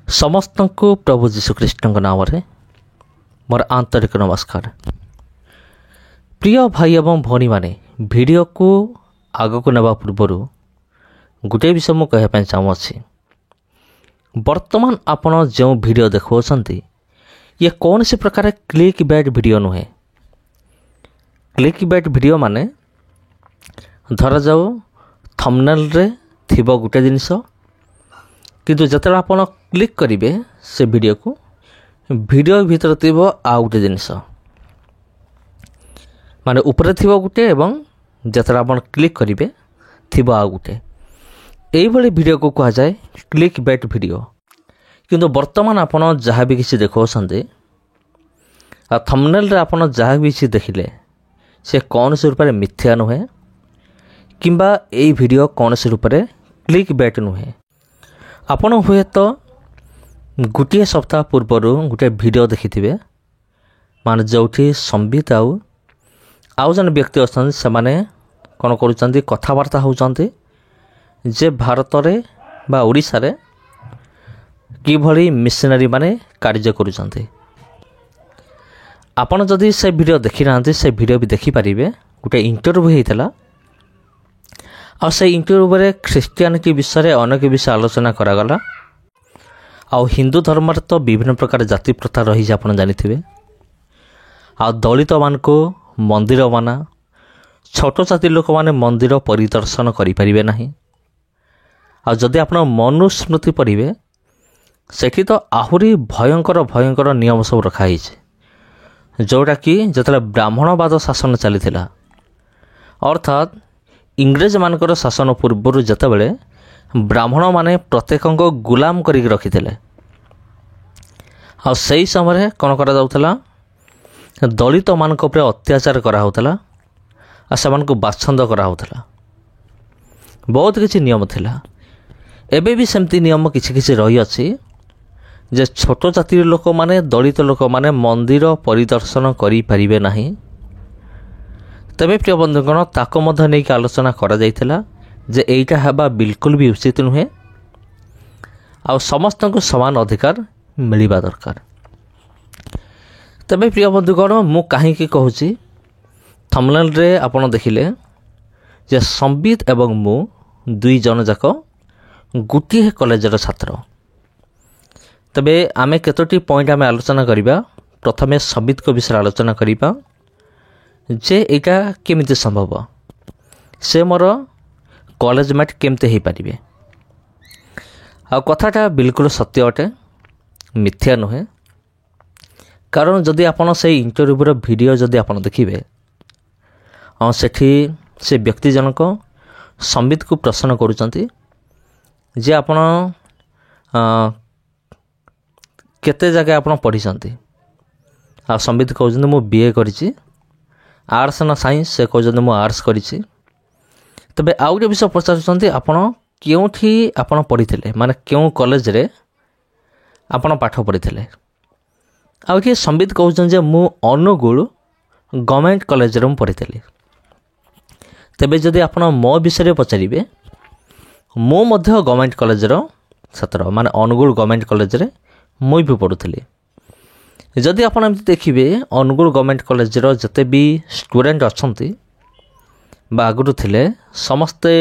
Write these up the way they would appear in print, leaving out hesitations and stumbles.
समस्त को प्रभु जीशुख्रीष्ट नाम मोर आंतरिक नमस्कार। प्रिय भाई एवं भौणी माने वीडियो को आग को नवा पूर्वर गोटे विषय मुझे कहवाई चाहूँगी। वर्तमान आपण जो वीडियो देखुंत ये कौन सी प्रकार क्लिक बैट वीडियो नुहे। क्लिक बैट वीडियो माने धरा जाऊ थंबनेल रे थिबो गोटे जिनिस किंतु जतरा आपण क्लिक करिवे से वीडियो को वीडियो भीतर थिबो आ गोटे जिनिस माने ऊपर थिबो गोटे एवं जतरा आपण क्लिक करिवे थिबो आ गोटे एई भली वीडियो को कहा जाए क्लिक बैट वीडियो। किंतु वर्तमान आपण जहाँ भी किसी देखौछन्ते आ थंबनेल रे आपण जहाँ भी किसी देखिले से कौन से रूप में मिथ्या नुहे किंबा एई वीडियो कौन से रूप में क्लिक बैट नुहे। आपण हुए तो गोटे सप्ताह पूर्वर गोटे वीडियो देखिथिबे माने जोठी संबित आउ जन व्यक्ति अछन से माने कोन करूचंती कथावार्ता होउचंती जे भारत रे बा ओडिसा रे कि भली मिशनरी माने कार्य करूचंती। आपण जदि से वीडियो देखि नांती से वीडियो भी देखि परिबे गोटे इंटरव्यू हेइतला आ से इंटरव्यू रे ख्रिस्टियानिटी विषय रे अनेक विषय आलोचना करागला। आ हिंदू धर्म रे तो विभिन्न प्रकार जाति प्रथा रही आपण जानिथिबे। आ दलित मान को मंदिर माना छोट जाति लोक माने मंदिर परिदर्शन करि परिबे नाही। आ जदि आपण मनुस्मृति पढ़िबे सेठी तो आहुरी भयंकर भयंकर नियम सब रखा है जोटा कि जतले ब्राह्मणवाद शासन चलीथिला अर्थात इंग्रेज मानकर शासन पूर्वर जतबेले ब्राह्मण माने प्रत्येक गुलाम करिक रखिथिले आ सही समय कौन करा जाउथला दलित मानक ऊपर अत्याचार करा होतला आ समान बाछंद करा होतला। बहुत किछि नियम थिला एबे भी सेमती नियम किछि किछि रही अछि जे छोट जाति लोक माने दलित लोक माने मंदिर परिदर्शन करि परिबे नाही। तबे प्रिय बंधुगण ताको मध्य नहीं आलोचना करा जाइथिला जे एइटा हेबा बिल्कुल भी उचित नुहे आ समस्त को समान अधिकार मिलिबा दरकार। तबे प्रिय बंधुगण मु काहे कि कहूची थंबनेल रे आपण देखिले जे संबित एवं मु दुई जन जाक गोटे कॉलेज रो छात्र। तबे आमे केतोटी पॉइंट आमे आलोचना करिबा। प्रथमे संबित को विषय आलोचना करिबा जे एटा केमिति संभव से मोर कॉलेज मेट केमते हो पारे आ कथाटा बिल्कुल सत्य अटे मिथ्या नुहे। कारण जदि आपण से इंटरव्यूर वीडियो जदि आपण देखिबे आ सेठी से व्यक्ति जनक संबित को प्रश्न करूचंती जे आपण केते जगह आपण पढ़ी आ संबित कहउचंती मु बीए करिछि आर्ट्स ना साइंस से कहउचंती मु आर्ट्स करिछि। तबे आउ गोटे विषय पचारुचंती आपण केउठी आपण पढ़िथिले माने केउ कॉलेज रे आपण पाठ पढ़िथिले आ कि संबित कहउचंती जे मु अनुगुल गवर्नमेंट कॉलेज रे पढ़िथिले। तबे जदि आपण मो विषय पचारिबे मो मध्य गवर्नमेंट कॉलेज रो छात्र माने अनुगुल गवर्नमेंट कॉलेज रे मुई भी पढ़ुଥିଲି। जदि आपण एमती देखिबे अनुगुल गवर्नमेंट कॉलेज रो जते भी स्टूडेंट अछंती बा आगुरु थिले समस्ते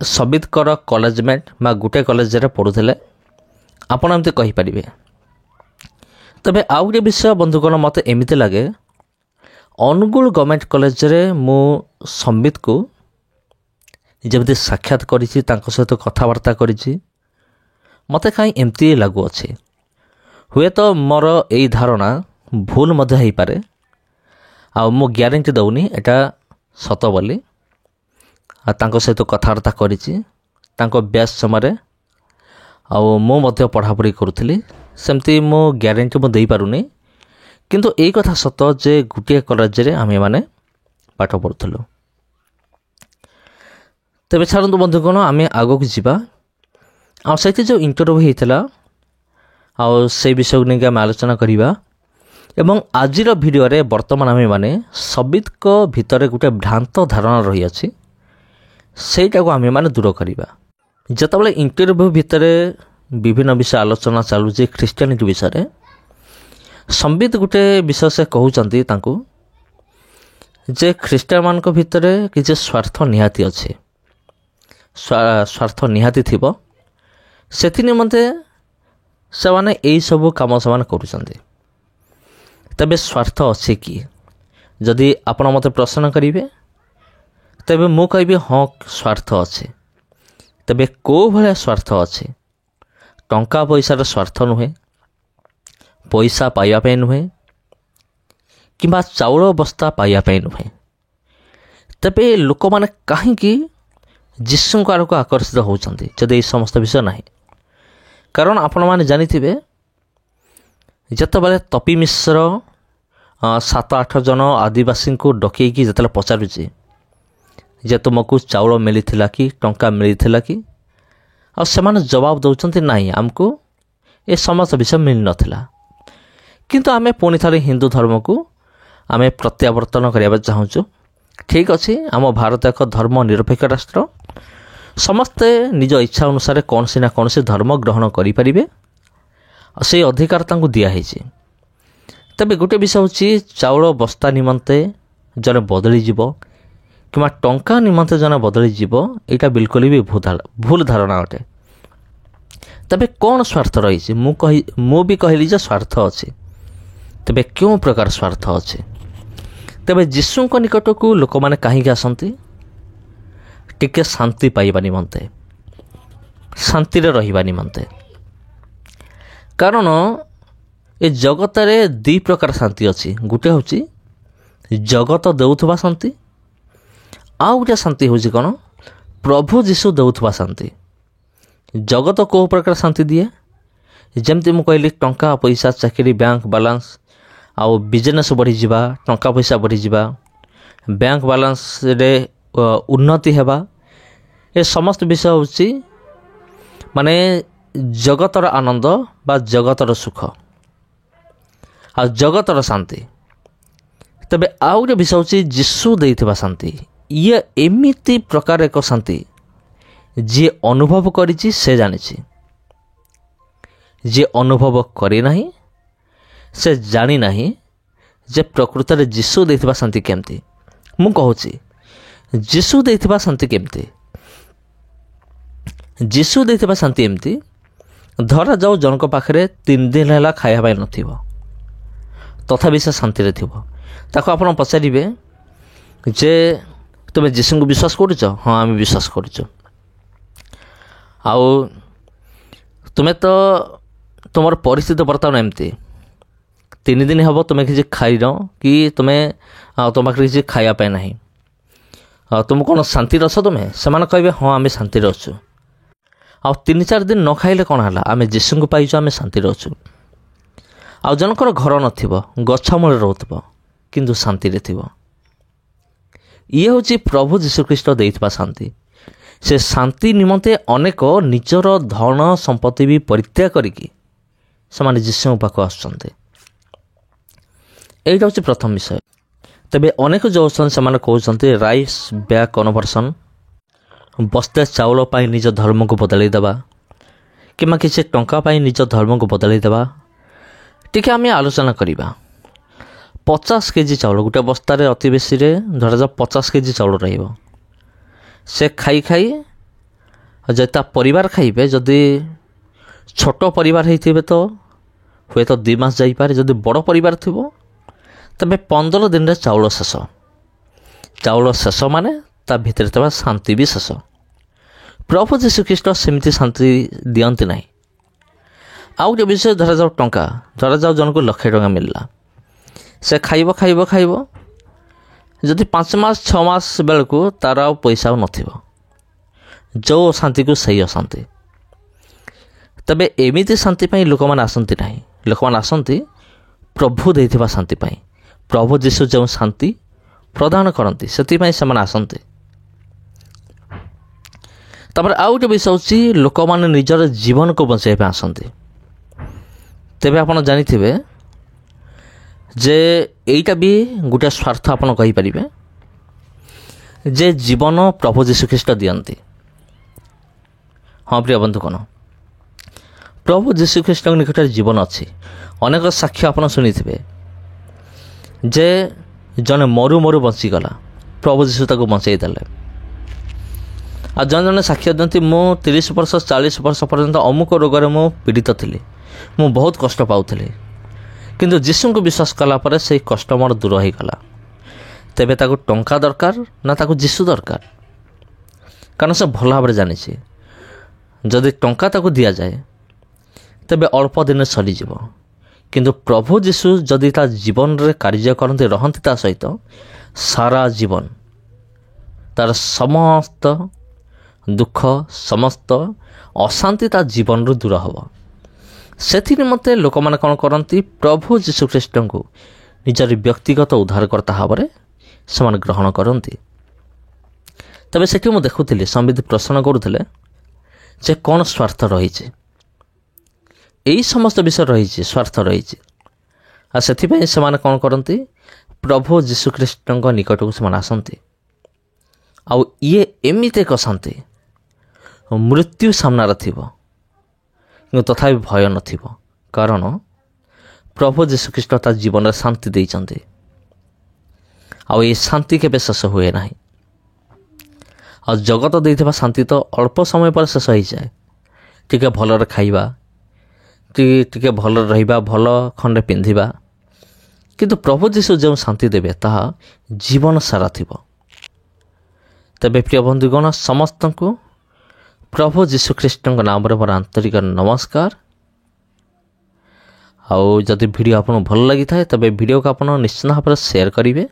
संबित कर कॉलेज मेट बा गुटे कॉलेज रे पढ़ुଥିଲେ आपण एमती कहि परिबे। तबे आउ के विषय बंधुगण मते एमिति लागे अनुगुल गवर्नमेंट कॉलेज रे मु संबित को जबदि साक्षात करिछि तांको सहित कथावार्ता करिछि मते कहीं एमती लागू अच्छे। हुए तो मोर यही धारणा भूल मध्य हो पारे आ मु ग्यारंटी दउनी एटा सत बोली आ तांको सहित कथावार्ता करिछि तांको ब्यास समय आ मु मध्य पढ़ापढ़ी करूଥିଲି सेमती मु ग्यारंटी मु देई पारुनी किंतु एई कथा सत जे गुटिया कॉलेज रे आमे माने पाठ पढुथलो। तबे छाड़ନ୍ତୁ बंधुगण आमे आगो को जिबा आ से जो इंटरव्यू होता आ से विषय नहीं आम आलोचना करवा एवं आजिर वीडियो रे वर्तमान आमे माने संबित को भितर गोटे भ्रांत धारणा रही अछि सेटा को आमे माने दूर करवा। ଯେତେବେଳେ ଇଣ୍ଟରଭ୍ୟୁ ଭିତରେ ବିଭିନ୍ନ ବିଷୟ ଆଲୋଚନା ଚାଲୁଛି ଖ୍ରୀଷ୍ଟିଆନିଟି ବିଷୟରେ, ସମ୍ବିତ ଗୋଟେ ବିଷୟ ସେ କହୁଛନ୍ତି ତାଙ୍କୁ ଯେ ଖ୍ରୀଷ୍ଟିଆନମାନଙ୍କ ଭିତରେ କିଛି ସ୍ୱାର୍ଥ ନିହାତି ଅଛି, ସ୍ୱାର୍ଥ ନିହାତି ଥିବ। ସେଥି ନିମନ୍ତେ ସେମାନେ ଏହିସବୁ କାମ ସେମାନେ କରୁଛନ୍ତି। ତେବେ ସ୍ୱାର୍ଥ ଅଛି କି? ଯଦି ଆପଣ ମୋତେ ପ୍ରଶ୍ନ କରିବେ ତେବେ ମୁଁ କହିବି ହଁ, ସ୍ୱାର୍ଥ ଅଛି। ତେବେ କେଉଁ ଭଳିଆ ସ୍ୱାର୍ଥ ଅଛି? ଟଙ୍କା ପଇସାର ସ୍ୱାର୍ଥ ନୁହେଁ, ପଇସା ପାଇବା ପାଇଁ ନୁହେଁ, କିମ୍ବା ଚାଉଳ ବସ୍ତା ପାଇବା ପାଇଁ ନୁହେଁ। ତେବେ ଲୋକମାନେ କାହିଁକି ଯୀଶୁଙ୍କ ଆଡ଼କୁ ଆକର୍ଷିତ ହେଉଛନ୍ତି ଯଦି ଏହି ସମସ୍ତ ବିଷୟ ନାହିଁ? କାରଣ ଆପଣମାନେ ଜାଣିଥିବେ, ଯେତେବେଳେ ତପି ମିଶ୍ର 7-8 ଜଣ ଆଦିବାସୀଙ୍କୁ ଡକେଇକି ଯେତେବେଳେ ପଚାରୁଛି ଯେ ତୁମକୁ ଚାଉଳ ମିଳିଥିଲା କି ଟଙ୍କା ମିଳିଥିଲା କି, ଆଉ ସେମାନେ ଜବାବ ଦେଉଛନ୍ତି ନାହିଁ, ଆମକୁ ଏ ସମସ୍ତ ବିଷୟ ମିଳିନଥିଲା। କିନ୍ତୁ ଆମେ ପୁଣି ଥରେ ହିନ୍ଦୁ ଧର୍ମକୁ ଆମେ ପ୍ରତ୍ୟାବର୍ତ୍ତନ କରିବାକୁ ଚାହୁଁଛୁ। ଠିକ୍ ଅଛି, ଆମ ଭାରତ ଏକ ଧର୍ମ ନିରପେକ୍ଷ ରାଷ୍ଟ୍ର, ସମସ୍ତେ ନିଜ ଇଚ୍ଛା ଅନୁସାରେ କୌଣସି ନା କୌଣସି ଧର୍ମ ଗ୍ରହଣ କରିପାରିବେ, ଆଉ ସେହି ଅଧିକାର ତାଙ୍କୁ ଦିଆହେଇଛି। ତେବେ ଗୋଟେ ବିଷୟ ହେଉଛି, ଚାଉଳ ବସ୍ତା ନିମନ୍ତେ ଜଣେ ବଦଳିଯିବ କିମ୍ବା ଟଙ୍କା ନିମନ୍ତେ ଜଣେ ବଦଳିଯିବ, ଏଇଟା ବିଲକୁଲ ବି ଭୁଲ ଧାରଣା ଅଟେ। ତେବେ କ'ଣ ସ୍ୱାର୍ଥ ରହିଛି? ମୁଁ ବି କହିଲି ଯେ ସ୍ୱାର୍ଥ ଅଛି। ତେବେ କେଉଁ ପ୍ରକାର ସ୍ୱାର୍ଥ ଅଛି? ତେବେ ଯୀଶୁଙ୍କ ନିକଟକୁ ଲୋକମାନେ କାହିଁକି ଆସନ୍ତି? ଟିକେ ଶାନ୍ତି ପାଇବା ନିମନ୍ତେ, ଶାନ୍ତିରେ ରହିବା ନିମନ୍ତେ। କାରଣ ଏ ଜଗତରେ ଦୁଇ ପ୍ରକାର ଶାନ୍ତି ଅଛି। ଗୋଟେ ହେଉଛି ଜଗତ ଦେଉଥିବା ଶାନ୍ତି, ଆଉ ଗୋଟେ ଶାନ୍ତି ହେଉଛି କ'ଣ? ପ୍ରଭୁ ଯୀଶୁ ଦେଉଥିବା ଶାନ୍ତି। ଜଗତ କେଉଁ ପ୍ରକାର ଶାନ୍ତି ଦିଏ? ଯେମିତି ମୁଁ କହିଲି, ଟଙ୍କା ପଇସା, ଚାକିରି, ବ୍ୟାଙ୍କ ବାଲାନ୍ସ, ଆଉ ବିଜନେସ୍ ବଢ଼ିଯିବା, ଟଙ୍କା ପଇସା ବଢ଼ିଯିବା, ବ୍ୟାଙ୍କ ବାଲାନ୍ସରେ ଉନ୍ନତି ହେବା, ଏ ସମସ୍ତ ବିଷୟ ହେଉଛି ମାନେ ଜଗତର ଆନନ୍ଦ ବା ଜଗତର ସୁଖ ଆଉ ଜଗତର ଶାନ୍ତି। ତେବେ ଆଉ ଗୋଟେ ବିଷୟ ହେଉଛି ଯୀଶୁ ଦେଇଥିବା ଶାନ୍ତି। ଇଏ ଏମିତି ପ୍ରକାର ଏକ ଶାନ୍ତି, ଯିଏ ଅନୁଭବ କରିଛି ସେ ଜାଣିଛି, ଯିଏ ଅନୁଭବ କରିନାହିଁ ସେ ଜାଣିନାହିଁ ଯେ ପ୍ରକୃତରେ ଯୀଶୁ ଦେଇଥିବା ଶାନ୍ତି କେମିତି। ମୁଁ କହୁଛି, ଯୀଶୁ ଦେଇଥିବା ଶାନ୍ତି କେମିତି? ଯୀଶୁ ଦେଇଥିବା ଶାନ୍ତି ଏମିତି, ଧରାଯାଉ ଜଣଙ୍କ ପାଖରେ 3 ଦିନ ହେଲା ଖାଇବା ପାଇଁ ନଥିବ, ତଥାପି ସେ ଶାନ୍ତିରେ ଥିବ। ତାକୁ ଆପଣ ପଚାରିବେ ଯେ ତୁମେ ଯୀଶୁଙ୍କୁ ବିଶ୍ୱାସ କରୁଛ? ହଁ, ଆମେ ବିଶ୍ୱାସ କରୁଛୁ। ଆଉ ତୁମେ ତ ତୁମର ପରିସ୍ଥିତି ବର୍ତ୍ତମାନ ଏମିତି, 3 ଦିନ ହେବ ତୁମେ କିଛି ଖାଇନ କି ତୁମ ପାଖରେ କିଛି ଖାଇବା ପାଇଁ ନାହିଁ, ତୁମ କ'ଣ ଶାନ୍ତିରେ ଅଛ ତୁମେ? ସେମାନେ କହିବେ ହଁ, ଆମେ ଶାନ୍ତିରେ ଅଛୁ। ଆଉ 3-4 ଦିନ ନ ଖାଇଲେ କ'ଣ ହେଲା? ଆମେ ଯୀଶୁଙ୍କୁ ପାଇଛୁ, ଆମେ ଶାନ୍ତିରେ ଅଛୁ। ଆଉ ଜଣଙ୍କର ଘର ନଥିବ, ଗଛ ମୂଳରେ ରହୁଥିବ, କିନ୍ତୁ ଶାନ୍ତିରେ ଥିବ। ଇଏ ହେଉଛି ପ୍ରଭୁ ଯୀଶୁଖ୍ରୀଷ୍ଟ ଦେଇଥିବା ଶାନ୍ତି। ସେ ଶାନ୍ତି ନିମନ୍ତେ ଅନେକ ନିଜର ଧନ ସମ୍ପତ୍ତି ବି ପରିତ୍ୟାଗ କରିକି ସେମାନେ ଯୀଶୁଙ୍କ ପାଖକୁ ଆସୁଛନ୍ତି। ଏଇଟା ହେଉଛି ପ୍ରଥମ ବିଷୟ। ତେବେ ଅନେକ ଯେଉଁ ଅଛନ୍ତି ସେମାନେ କହୁଛନ୍ତି ରାଇସ୍ ବ୍ୟାଗ୍ କନଭର୍ସନ୍, ବସ୍ତେ ଚାଉଳ ପାଇଁ ନିଜ ଧର୍ମକୁ ବଦଳାଇ ଦେବା କିମ୍ବା କିଛି ଟଙ୍କା ପାଇଁ ନିଜ ଧର୍ମକୁ ବଦଳାଇ ଦେବା। ଟିକେ ଆମେ ଆଲୋଚନା କରିବା। 50 କେଜି ଚାଉଳ, ଗୋଟେ ବସ୍ତାରେ ଅତି ବେଶୀରେ ଧରାଯାଉ 50 କେଜି ଚାଉଳ ରହିବ। ସେ ଖାଇ ଖାଇ ଯଦି ତା ପରିବାର ଖାଇବେ, ଯଦି ଛୋଟ ପରିବାର ହେଇଥିବେ ତ ହୁଏତ 2 ମାସ ଯାଇପାରେ, ଯଦି ବଡ଼ ପରିବାର ଥିବ ତେବେ 15 ଦିନରେ ଚାଉଳ ଶେଷ। ଚାଉଳ ଶେଷ ମାନେ ତା ଭିତରେ ଥିବା ଶାନ୍ତି ବି ଶେଷ। ପ୍ରଭୁ ଯୀଶୁଖ୍ରୀଷ୍ଟ ସେମିତି ଶାନ୍ତି ଦିଅନ୍ତି ନାହିଁ। ଆଉ ଗୋଟେ ବିଷୟ, ଧରାଯାଉ ଟଙ୍କା, ଧରାଯାଉ ଜଣକୁ 1,00,000 ଟଙ୍କା ମିଳିଲା, ସେ ଖାଇବ ଖାଇବ ଖାଇବ, ଯଦି 5 ମାସ 6 ମାସ ବେଳକୁ ତା'ର ଆଉ ପଇସା ଆଉ ନଥିବ, ଯେଉଁ ଶାନ୍ତିକୁ ସେଇ ଅଶାନ୍ତି। ତେବେ ଏମିତି ଶାନ୍ତି ପାଇଁ ଲୋକମାନେ ଆସନ୍ତି ନାହିଁ, ଲୋକମାନେ ଆସନ୍ତି ପ୍ରଭୁ ଦେଇଥିବା ଶାନ୍ତି ପାଇଁ। ପ୍ରଭୁ ଯୀଶୁ ଯେଉଁ ଶାନ୍ତି ପ୍ରଦାନ କରନ୍ତି ସେଥିପାଇଁ ସେମାନେ ଆସନ୍ତି। ତାପରେ ଆଉ ଗୋଟେ ବିଷୟ ହେଉଛି, ଲୋକମାନେ ନିଜର ଜୀବନକୁ ବଞ୍ଚାଇବା ପାଇଁ ଆସନ୍ତି। ତେବେ ଆପଣ ଜାଣିଥିବେ ଯେ ଏଇଟା ବି ଗୋଟେ ସ୍ୱାର୍ଥ ଆପଣ କହିପାରିବେ ଯେ ଜୀବନ ପ୍ରଭୁ ଯୀଶୁଖ୍ରୀଷ୍ଟ ଦିଅନ୍ତି। हाँ प्रिय बंधुगण, प्रभु जीशुख्रीष्ट निकट जीवन अच्छी। अनेक साक्ष्य आप शुणी जे जने मरु मरु बंसीगला, प्रभु जीशु ताको बंचेदेले। आ जन जन साक्ष्य दिखती मु 30 वर्ष 40 वर्ष पर्यंत अमुक रोग मु पीड़ित थी, मु बहुत कष्ट पाऊली, किंतु जीशु को विश्वास कलापर से कष्ट मोर दूर हो गला। तेबे ताको टंका दरकार ना ताको जीशु दरकार? कारण से भल भाव जानी जदि टंका ताको दिया जाए तेबे अल्प दिन सरीज, किंतु प्रभु जीशु जदि ता जीवन रे कार्य करते रहती ता सहित सारा जीवन तार समस्त दुख समस्त अशांति ता जीवन रू दूर हम। से निमंते लोक मैंने कौन करती, प्रभु जीशुख्रीष्ट को निजर व्यक्तिगत उद्धारकर्ता भाव से ग्रहण करती। तबे से मुझे देखुली संविध प्रश्न करुले जे कौन स्वार्थ रही, यही समस्त विषय रही स्वार्थ रही। से कौन करती, प्रभु जीशुख्रीष्ट निकट को से आसती। आउ ये एमती एक शांति मृत्यु सामनार थी, तथा भय न, कारण प्रभु जीशुख्रीष्ट ता जीवन शांति देइचंती। आउ ये शांति केबे शेष हुए ना। आ जगत देइथिबा शांति तो अल्प समय पर शेष हो जाए। टिके भलरे खाइबा, टिके भलरे रहिबा, भल खंडे पिंधिबा, किंतु प्रभु जीशु जो शांति देबे ताहा जीवन सारा थिबो। तबे प्रिय बंधुगण, समस्त को प्रभु जीशुख्रीष्ट नाम रे मोर आंतरिक नमस्कार। आउ जदि वीडियो आपन भल लगी थाए तबे वीडियो को आपन निश्चित भाव में शेयर करेंगे,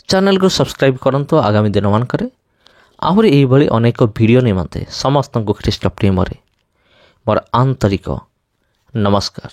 चैनल को सब्सक्राइब करंतु। आगामी दिन मानकरे आहरी एही भली अनेक वीडियो निमंते समस्त को ख्रीष्ट प्रेम रे मोर आंतरिक नमस्कार।